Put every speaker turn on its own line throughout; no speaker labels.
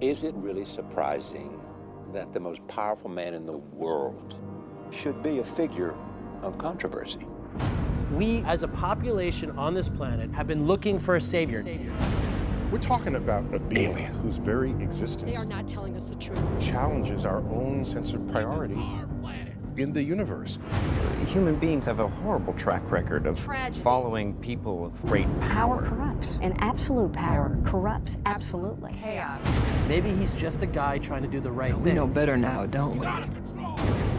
Is it really surprising that the most powerful man in the world should be a figure of controversy?
We, as a population on this planet, have been looking for a savior.
We're talking about a being whose very existence
They are not telling us the truth.
challenges our own sense of priority in the universe.
Human beings have a horrible track record of following people of great
Power
power.
corrupts, and absolute power corrupts absolutely.
Chaos.
Maybe he's just a guy trying to do the right thing.
We know better now, don't we?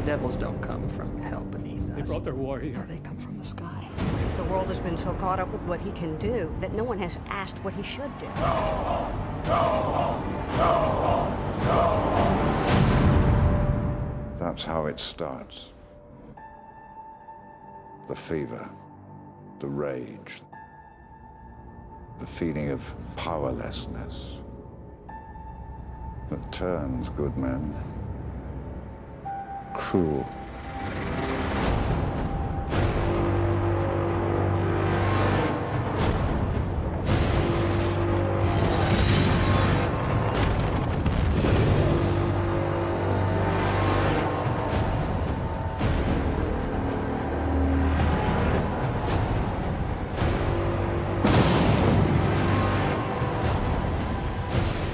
Devils don't come from hell beneath us.
They brought their war here.
No, they come from the sky.
The world has been so caught up with what he can do that no one has asked what he should do.
That's how it starts. The fever, the rage, the feeling of powerlessness that turns good men cruel.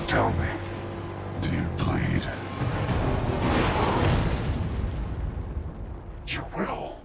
Tell me, do you bleed? You will.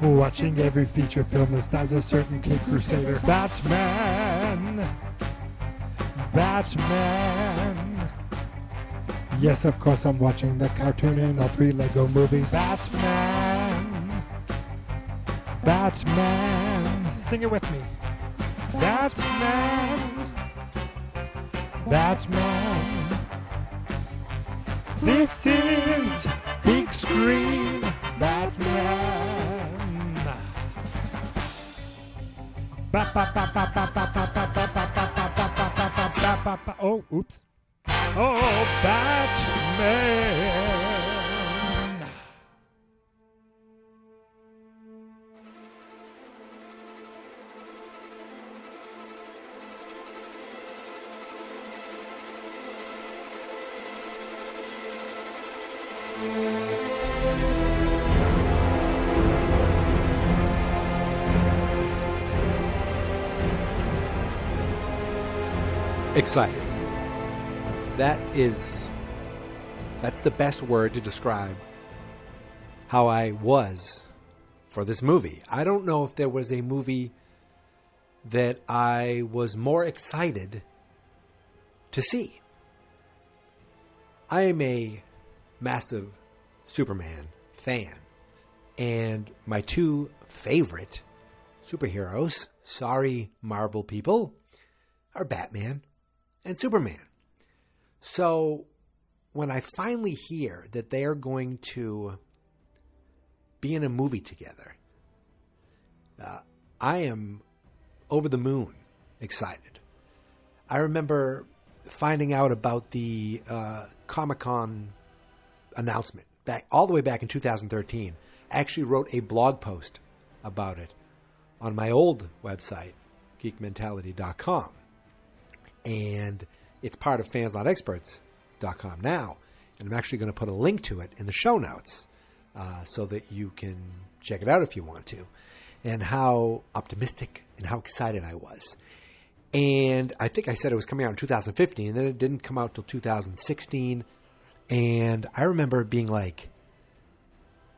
Watching every feature film that stars a certain Cape Crusader. Batman! Batman! Yes, of course I'm watching the cartoon and all 3 Lego movies. Batman! Batman! Sing it with me. Batman! Batman! This is big screen Batman! Oh, oops. Oh, Batman.
Excited. That's the best word to describe how I was for this movie. I don't know if there was a movie that I was more excited to see. I am a massive Superman fan, and my 2 favorite superheroes, sorry Marvel people, are Batman and Superman. So when I finally hear that they are going to be in a movie together, I am over the moon excited. I remember finding out about the Comic-Con announcement all the way back in 2013. I actually wrote a blog post about it on my old website, geekmentality.com. And it's part of fansnotexperts.com now. And I'm actually going to put a link to it in the show notes so that you can check it out if you want to. And how optimistic and how excited I was. And I think I said it was coming out in 2015, and then it didn't come out till 2016. And I remember being like,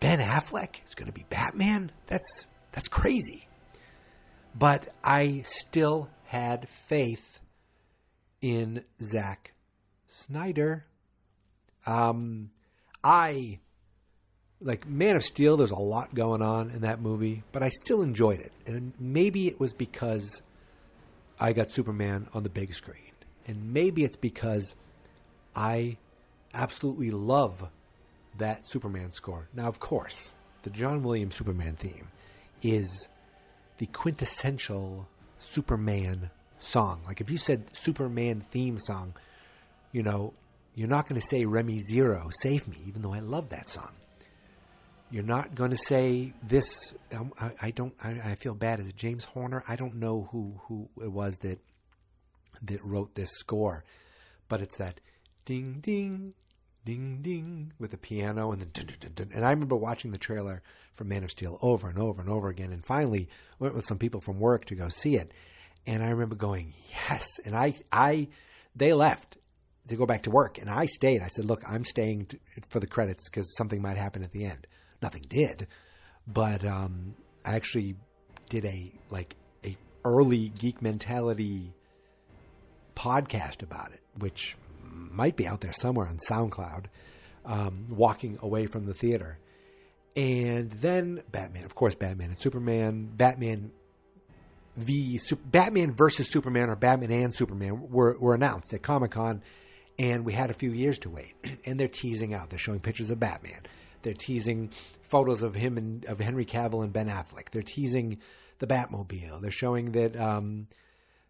Ben Affleck is going to be Batman? That's crazy. But I still had faith in Zack Snyder. I like Man of Steel, there's a lot going on in that movie, but I still enjoyed it. And maybe it was because I got Superman on the big screen. And maybe it's because I absolutely love that Superman score. Now, of course, the John Williams Superman theme is the quintessential Superman song. Like if you said Superman theme song, you know, you're not going to say Remy Zero, Save Me, even though I love that song. You're not going to say this. I feel bad. Is it James Horner? I don't know who it was that wrote this score, but it's that ding ding ding ding with the piano and then dun, dun, dun, dun. And I remember watching the trailer for Man of Steel over and over and over again, and finally went with some people from work to go see it. And I remember going, yes. And they left to go back to work, and I stayed. I said, look, I'm staying for the credits because something might happen at the end. Nothing did, but I actually did a early Geek Mentality podcast about it, which might be out there somewhere on SoundCloud, walking away from the theater. And then Batman, of course, Batman and Superman, Batman versus Superman, or Batman and Superman were announced at Comic-Con, and we had a few years to wait. And they're teasing out. They're showing pictures of Batman. They're teasing photos of him and of Henry Cavill and Ben Affleck. They're teasing the Batmobile. They're showing that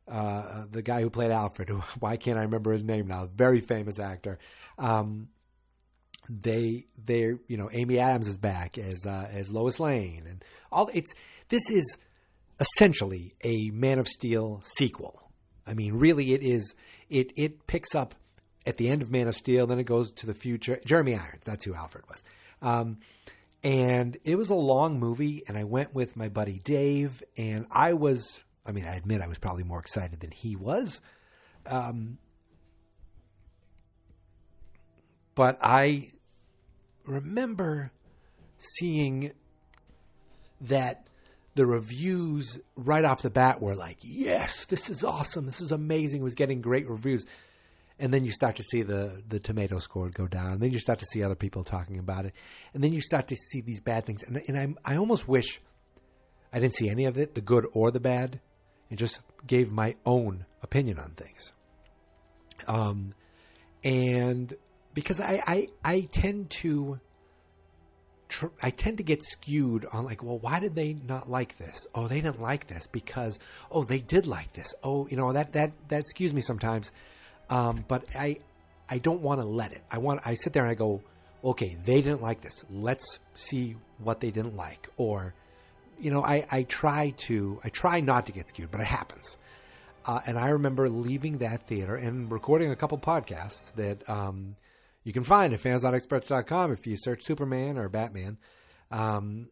the guy who played Alfred, why can't I remember his name now? Very famous actor. Amy Adams is back as Lois Lane, and all. This is essentially a Man of Steel sequel. I mean, really, it is. It picks up at the end of Man of Steel, then it goes to the future. Jeremy Irons, that's who Alfred was. And it was a long movie, and I went with my buddy Dave, and I admit I was probably more excited than he was. But I remember seeing that the reviews right off the bat were like, yes, this is awesome. This is amazing. It was getting great reviews. And then you start to see the tomato score go down. And then you start to see other people talking about it. And then you start to see these bad things. And I almost wish I didn't see any of it, the good or the bad, and just gave my own opinion on things. And because I tend to get skewed on like, well, why did they not like this? Oh, they didn't like this because, oh, they did like this. Oh, that skews me sometimes. But I don't want to let it. I sit there and I go, okay, they didn't like this. Let's see what they didn't like. Or, I try not to get skewed, but it happens. And I remember leaving that theater and recording a couple podcasts that you can find at fans.experts.com if you search Superman or Batman. But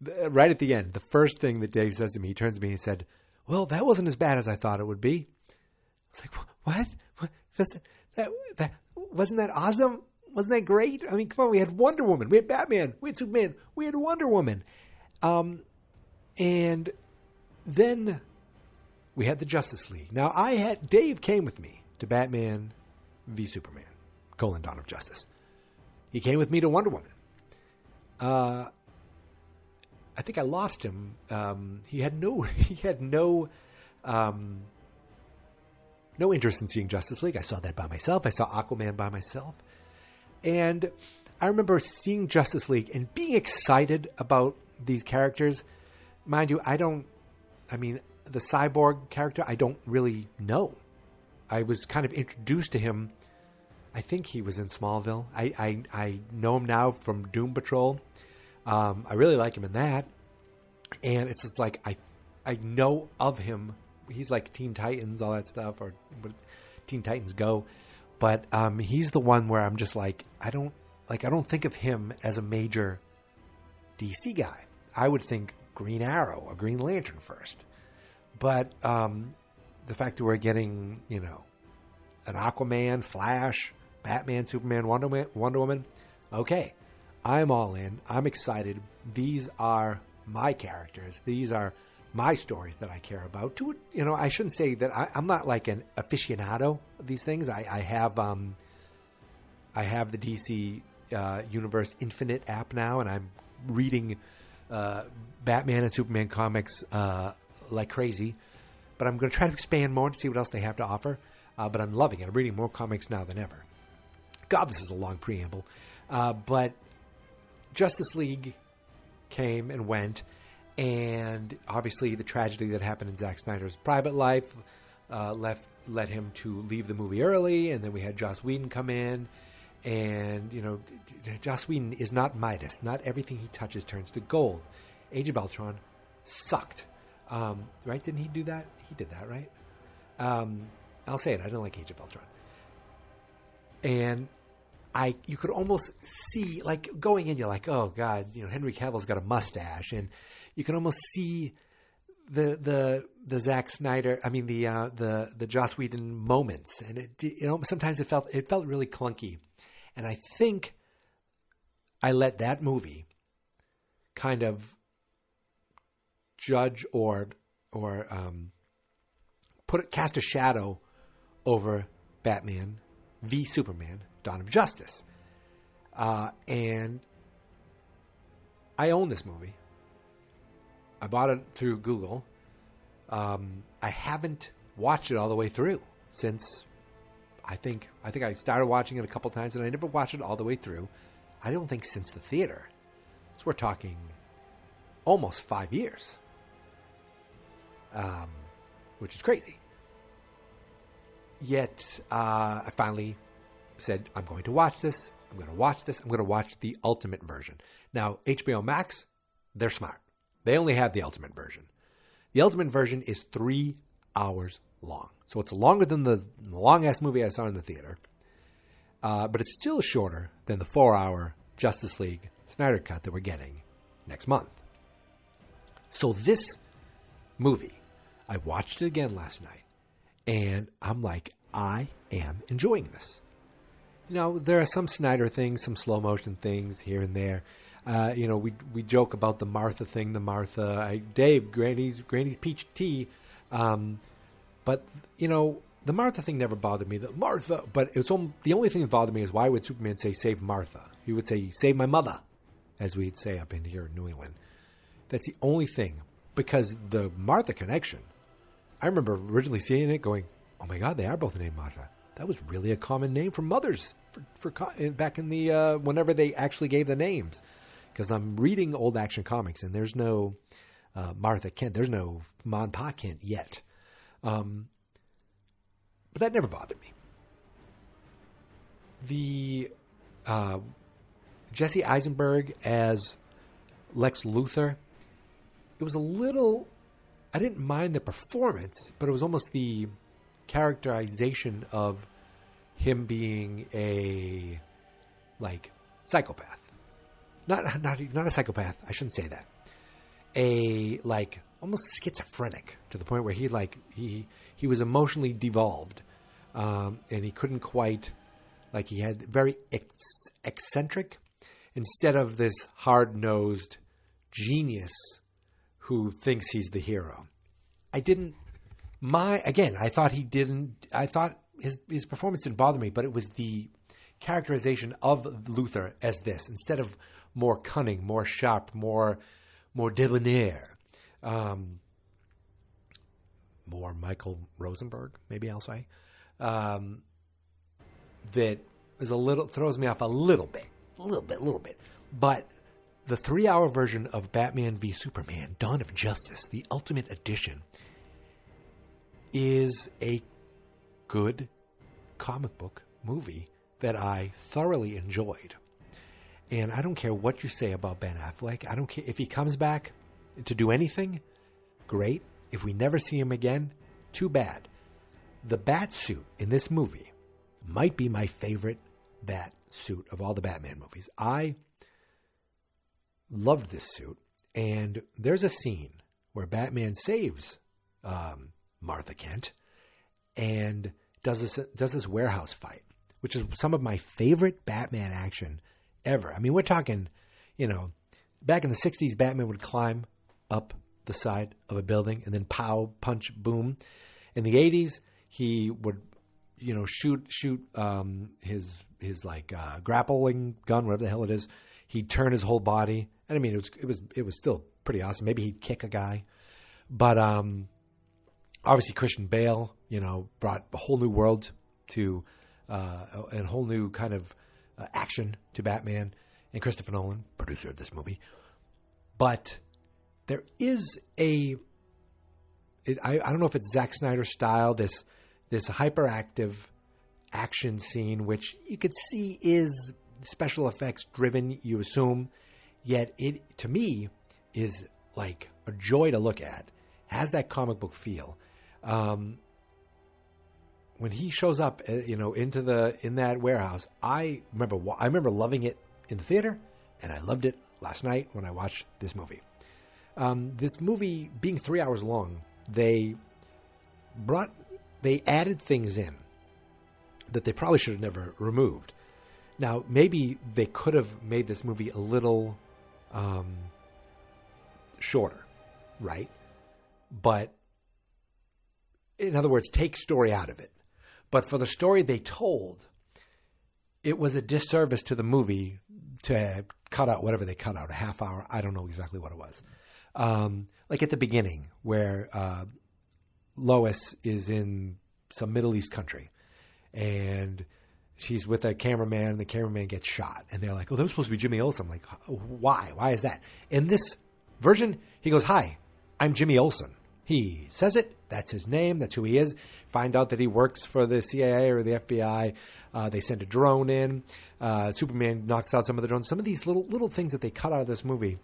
right at the end, the first thing that Dave says to me, he turns to me and said, well, that wasn't as bad as I thought it would be. I was like, what? That wasn't that awesome? Wasn't that great? I mean, come on, we had Wonder Woman, we had Batman, we had Superman, we had Wonder Woman. And then we had the Justice League. Now, Dave came with me to Batman v Superman, Dawn of Justice. He came with me to Wonder Woman. I think I lost him. He had no interest in seeing Justice League. I saw that by myself. I saw Aquaman by myself. And I remember seeing Justice League and being excited about these characters. Mind you, the Cyborg character, I don't really know. I was kind of introduced to him. I think he was in Smallville. I know him now from Doom Patrol. I really like him in that. And it's just like, I know of him. He's like Teen Titans, all that stuff, or Teen Titans Go. But he's the one where I'm just like, I don't think of him as a major DC guy. I would think Green Arrow or Green Lantern first. But the fact that we're getting, an Aquaman, Flash, Batman, Superman, Wonder Woman, okay, I'm all in. I'm excited. These are my characters. These are my stories that I care about. I shouldn't say that I'm not like an aficionado of these things. I have the DC Universe Infinite app now, and I'm reading Batman and Superman comics like crazy. But I'm going to try to expand more to see what else they have to offer. But I'm loving it. I'm reading more comics now than ever. God, this is a long preamble. But Justice League came and went, and obviously the tragedy that happened in Zack Snyder's private life led him to leave the movie early, and then we had Joss Whedon come in, and, you know, Joss Whedon is not Midas. Not everything he touches turns to gold. Age of Ultron sucked. Right? Didn't he do that? He did that, right? I'll say it. I don't like Age of Ultron. And you could almost see, like, going in, you're like, oh God, you know, Henry Cavill's got a mustache, and you can almost see the Zack Snyder, the Joss Whedon moments, and it sometimes it felt really clunky, and I think I let that movie kind of judge or cast a shadow over Batman v Superman: Dawn of Justice. And I own this movie. I bought it through Google. I haven't watched it all the way through since I think I started watching it a couple times, and I never watched it all the way through. I don't think since the theater. So we're talking almost 5 years, which is crazy. Yet I finally said, I'm going to watch this. I'm going to watch this. I'm going to watch the ultimate version. Now, HBO Max, they're smart. They only have the ultimate version. The ultimate version is 3 hours long. So it's longer than the long-ass movie I saw in the theater. But it's still shorter than the 4-hour Justice League Snyder Cut that we're getting next month. So this movie, I watched it again last night, and I'm like, I am enjoying this. You know, there are some Snyder things, some slow motion things here and there. You know, we joke about the Martha thing, Dave, Granny's peach tea. But, you know, the Martha thing never bothered me. But the only thing that bothered me is, why would Superman say, save Martha? He would say, save my mother, as we'd say up in here in New England. That's the only thing. Because the Martha connection, I remember originally seeing it going, oh my God, they are both named Martha. That was really a common name for mothers for back in the whenever they actually gave the names. Because I'm reading old Action Comics, and there's no Martha Kent. There's no Ma and Pa Kent yet. But that never bothered me. The Jesse Eisenberg as Lex Luthor, it was a little... I didn't mind the performance, but it was almost the characterization of him being a, like, psychopath. Not a psychopath. I shouldn't say that. A, like, almost schizophrenic, to the point where he was emotionally devolved, and he couldn't quite, like, he had very eccentric, instead of this hard-nosed genius who thinks he's the hero. I thought his performance didn't bother me, but it was the characterization of Luthor as this, instead of more cunning, more sharp, more debonair, more Michael Rosenberg, maybe I'll say, that is throws me off a little bit. But the 3-hour version of Batman v Superman: Dawn of Justice, the Ultimate Edition, is a good comic book movie that I thoroughly enjoyed. And I don't care what you say about Ben Affleck. I don't care if he comes back to do anything, great. If we never see him again, too bad. The bat suit in this movie might be my favorite bat suit of all the Batman movies. I loved this suit. And there's a scene where Batman saves Martha Kent and does this warehouse fight, which is some of my favorite Batman action ever. I mean, we're talking, you know, back in the 60s, Batman would climb up the side of a building and then pow, punch, boom. In the 80s, he would, you know, shoot his grappling gun, whatever the hell it is. He'd turn his whole body, and I mean it was still pretty awesome. Maybe he'd kick a guy, but obviously Christian Bale, brought a whole new world to and a whole new kind of action to Batman, and Christopher Nolan, producer of this movie. But there is I don't know if it's Zack Snyder style, this hyperactive action scene, which you could see is special effects driven, you assume, yet it, to me, is like a joy to look at. Has that comic book feel. When he shows up, in that warehouse, I remember loving it in the theater, and I loved it last night when I watched this movie. This movie being 3 hours long, they added things in that they probably should have never removed. Now, maybe they could have made this movie a little shorter, right? But in other words, take story out of it. But for the story they told, it was a disservice to the movie to cut out whatever they cut out, a half hour. I don't know exactly what it was. Like at the beginning where Lois is in some Middle East country and she's with a cameraman and the cameraman gets shot. And they're like, oh, that was supposed to be Jimmy Olsen. I'm like, why? Why is that? In this version, he goes, hi, I'm Jimmy Olsen. He says it. That's his name. That's who he is. Find out that he works for the CIA or the FBI. They send a drone in. Superman knocks out some of the drones. Some of these little things that they cut out of this movie.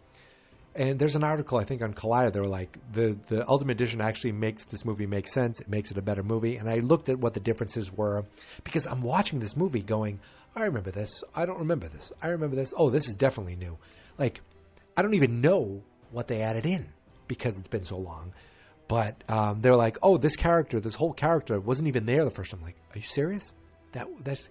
And there's an article, I think, on Collider. They were like, the Ultimate Edition actually makes this movie make sense. It makes it a better movie. And I looked at what the differences were because I'm watching this movie going, I remember this. I don't remember this. I remember this. Oh, this is definitely new. Like, I don't even know what they added in because it's been so long. But they're like, oh, this whole character wasn't even there the first time. I'm like, are you serious? That's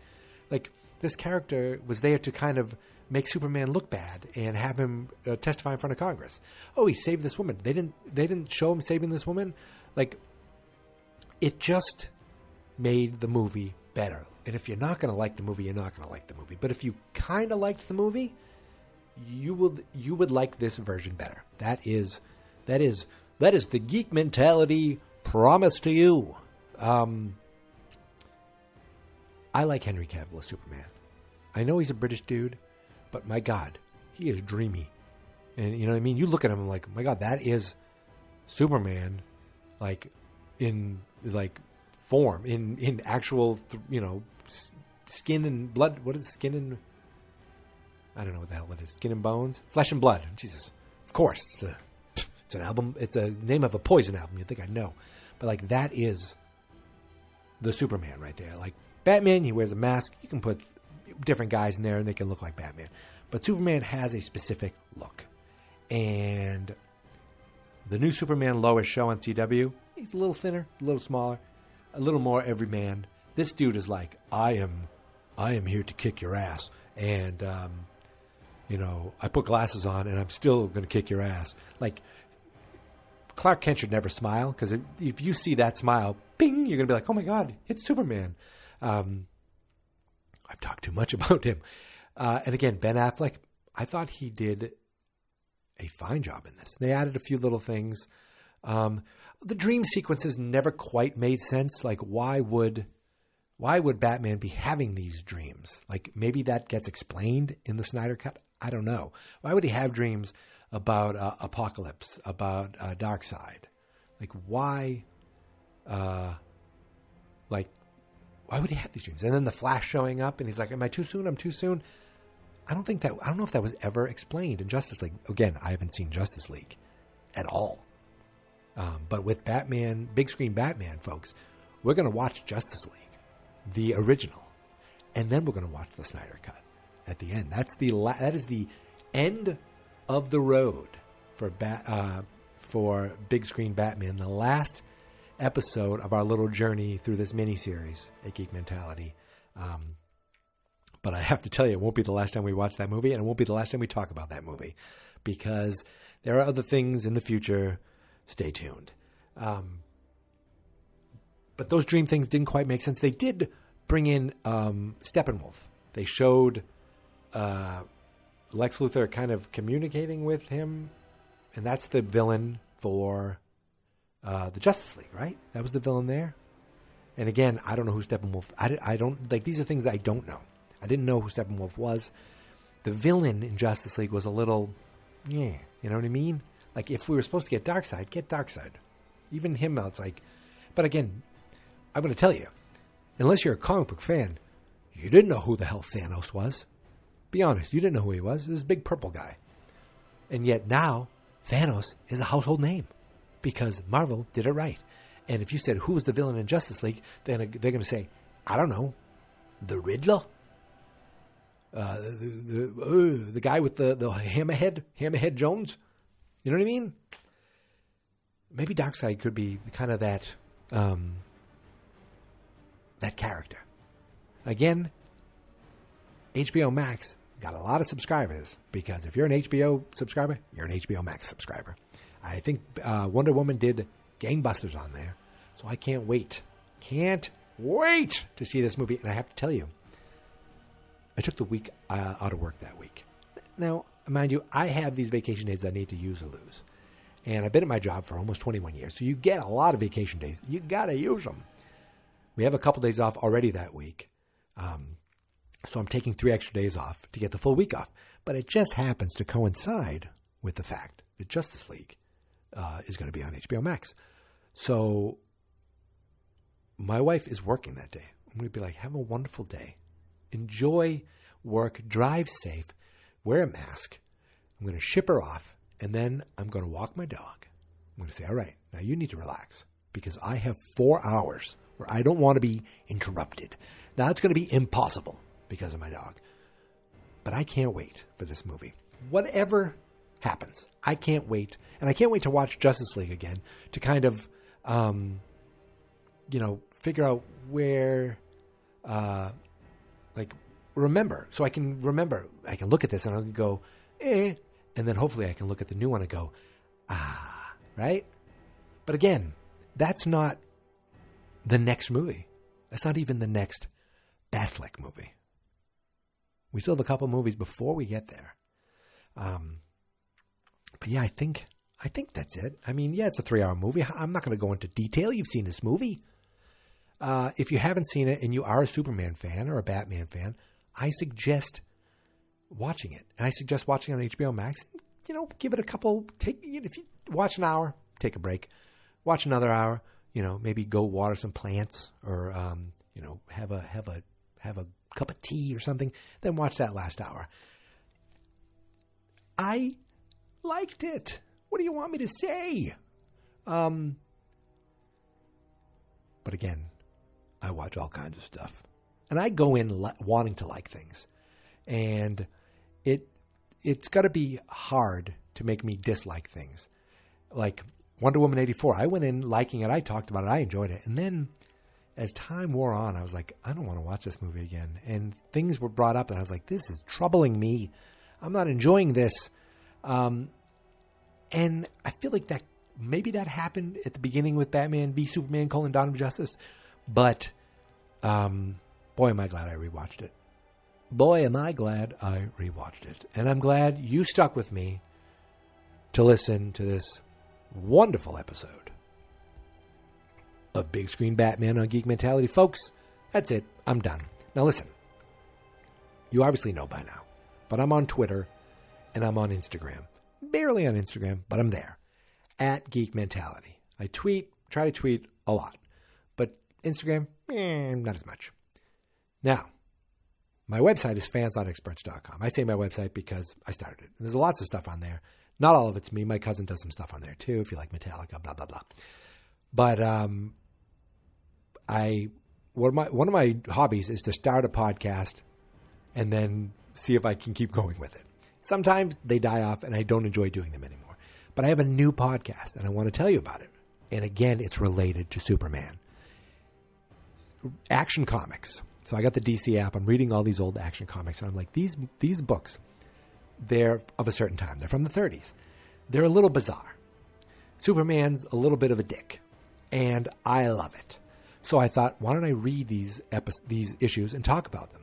like, this character was there to kind of make Superman look bad and have him testify in front of Congress. Oh, he saved this woman. They didn't show him saving this woman. Like, it just made the movie better. And if you're not going to like the movie, you're not going to like the movie. But if you kind of liked the movie, you would like this version better. That is the geek mentality promised to you. I like Henry Cavill as Superman. I know he's a British dude, but my God, he is dreamy. And you know what I mean? You look at him and like, my God, that is Superman, like in like form, in actual, skin and blood. What is skin and? I don't know what the hell it is. Skin and bones, flesh and blood. Jesus, of course. It's an album. It's a name of a Poison album. You'd think I'd know, but like that is the Superman right there. Like Batman, he wears a mask. You can put different guys in there and they can look like Batman. But Superman has a specific look. And the new Superman Lois show on CW, he's a little thinner, a little smaller, a little more everyman. This dude is like, I am here to kick your ass. And, I put glasses on and I'm still going to kick your ass. Like, Clark Kent should never smile because if you see that smile, bing, you're going to be like, oh my God, it's Superman. I've talked too much about him. And again, Ben Affleck, I thought he did a fine job in this. They added a few little things. The dream sequences never quite made sense. Like, why would Batman be having these dreams? Like, maybe that gets explained in the Snyder Cut. I don't know. Why would he have dreams about Apocalypse, about Darkseid? Like, why? Why would he have these dreams? And then the Flash showing up, and he's like, "Am I too soon? I'm too soon." I don't know if that was ever explained in Justice League. Again, I haven't seen Justice League at all. But with Batman, big screen Batman, folks, we're going to watch Justice League, the original, and then we're going to watch the Snyder Cut at the end. That is the end of the road for big screen Batman. The last episode of our little journey through this miniseries, A Geek Mentality. But I have to tell you, it won't be the last time we watch that movie, and it won't be the last time we talk about that movie, because there are other things in the future. Stay tuned. But those dream things didn't quite make sense. They did bring in Steppenwolf They showed Lex Luthor kind of communicating with him, and that's the villain for the Justice League, right? That was the villain there. And again, I don't know who Steppenwolf. I don't like. These are things I don't know. I didn't know who Steppenwolf was. The villain in Justice League was a little, yeah, you know what I mean? Like if we were supposed to get Darkseid, get Darkseid. Even him, it's like. But again, I'm going to tell you, unless you're a comic book fan, you didn't know who the hell Thanos was. Be honest, you didn't know who he was. This big purple guy. And yet now, Thanos is a household name because Marvel did it right. And if you said, who was the villain in Justice League, then they're going to say, I don't know, the Riddler? The guy with the Hammerhead Jones? You know what I mean? Maybe Darkseid could be kind of that character. Again, HBO Max got a lot of subscribers because if you're an HBO subscriber, you're an HBO Max subscriber. I think Wonder Woman did gangbusters on there, so I can't wait to see this movie. And I have to tell you, I took the week out of work that week. Now, mind you, I have these vacation days I need to use or lose. And I've been at my job for almost 21 years, so you get a lot of vacation days. You got to use them. We have a couple days off already that week. So I'm taking 3 extra days off to get the full week off. But it just happens to coincide with the fact that Justice League is going to be on HBO Max. So my wife is working that day. I'm going to be like, have a wonderful day. Enjoy work. Drive safe. Wear a mask. I'm going to ship her off. And then I'm going to walk my dog. I'm going to say, all right, now you need to relax because I have 4 hours where I don't want to be interrupted. Now it's going to be impossible because of my dog. But I can't wait for this movie. Whatever happens, I can't wait. And I can't wait to watch Justice League again to kind of, figure out where, remember. So I can remember. I can look at this and I can go, eh. And then hopefully I can look at the new one and go, right? But again, that's not the next movie. That's not even the next Batfleck movie. We still have a couple movies before we get there. But yeah, I think that's it. I mean, yeah, it's a 3-hour movie. I'm not going to go into detail. You've seen this movie. If you haven't seen it and you are a Superman fan or a Batman fan, I suggest watching it. And I suggest watching it on HBO Max. Give it a couple. If you watch an hour, take a break. Watch another hour. Maybe go water some plants or have a cup of tea or something. Then watch that last hour. I liked it. What do you want me to say? But again, I watch all kinds of stuff, and I go in wanting to like things, and it's got to be hard to make me dislike things. Like Wonder Woman 84, I went in liking it. I talked about it. I enjoyed it, and then as time wore on, I was like, I don't want to watch this movie again. And things were brought up, and I was like, this is troubling me. I'm not enjoying this. And I feel like that maybe that happened at the beginning with Batman v Superman: Dawn of Justice. But boy, am I glad I rewatched it. Boy, am I glad I rewatched it. And I'm glad you stuck with me to listen to this wonderful episode of Big Screen Batman on Geek Mentality. Folks, that's it. I'm done. Now listen, you obviously know by now, but I'm on Twitter and I'm on Instagram. Barely on Instagram, but I'm there. At Geek Mentality. I try to tweet a lot. But Instagram, not as much. Now, my website is fans.experts.com. I say my website because I started it. And there's lots of stuff on there. Not all of it's me. My cousin does some stuff on there too, if you like Metallica, blah, blah, blah. But one of my hobbies is to start a podcast and then see if I can keep going with it. Sometimes they die off and I don't enjoy doing them anymore. But I have a new podcast and I want to tell you about it. And again, it's related to Superman. Action Comics. So I got the DC app. I'm reading all these old Action Comics. And I'm like, these books, they're of a certain time. They're from the 30s. They're a little bizarre. Superman's a little bit of a dick. And I love it. So I thought, why don't I read these issues and talk about them?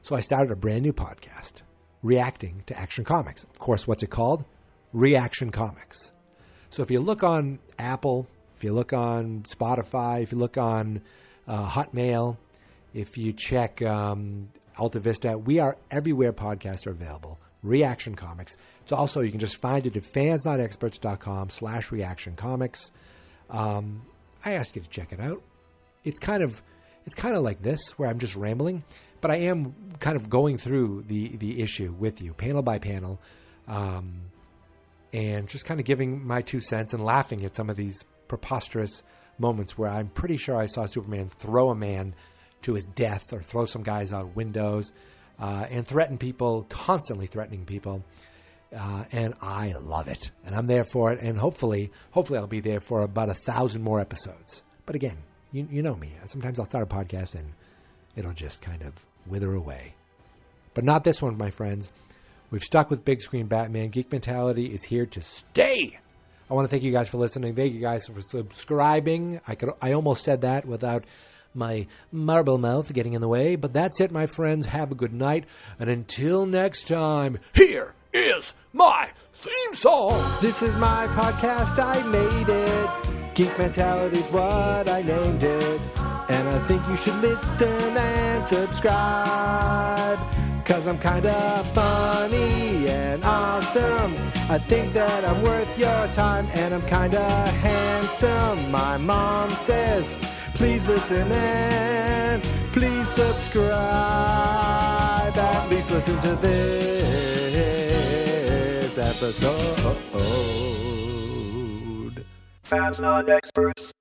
So I started a brand new podcast reacting to Action Comics. Of course, what's it called? Reaction Comics. So if you look on Apple, if you look on Spotify, if you look on Hotmail, if you check Alta Vista, we are everywhere podcasts are available. Reaction Comics. It's also, you can just find it at fansnotexperts.com/reactioncomics. I ask you to check it out. It's kind of like this, where I'm just rambling, but I am kind of going through the issue with you, panel by panel, and just kind of giving my 2 cents and laughing at some of these preposterous moments where I'm pretty sure I saw Superman throw a man to his death or throw some guys out windows and threaten people, constantly threatening people. And I love it. And I'm there for it. And hopefully I'll be there for about 1,000 more episodes. But again, you know me. Sometimes I'll start a podcast and it'll just kind of wither away. But not this one, my friends. We've stuck with Big Screen Batman. Geek Mentality is here to stay. I want to thank you guys for listening. Thank you guys for subscribing. I almost said that without my marble mouth getting in the way. But that's it, my friends. Have a good night. And until next time, here is my theme song. This is my podcast. I made it. Geek Mentality's what I named it. And I think you should listen and subscribe. 'Cause I'm kinda funny and awesome. I think that I'm worth your time. And I'm kinda handsome. My mom says, please listen and please subscribe. At least listen to this episode. Fans Not Experts.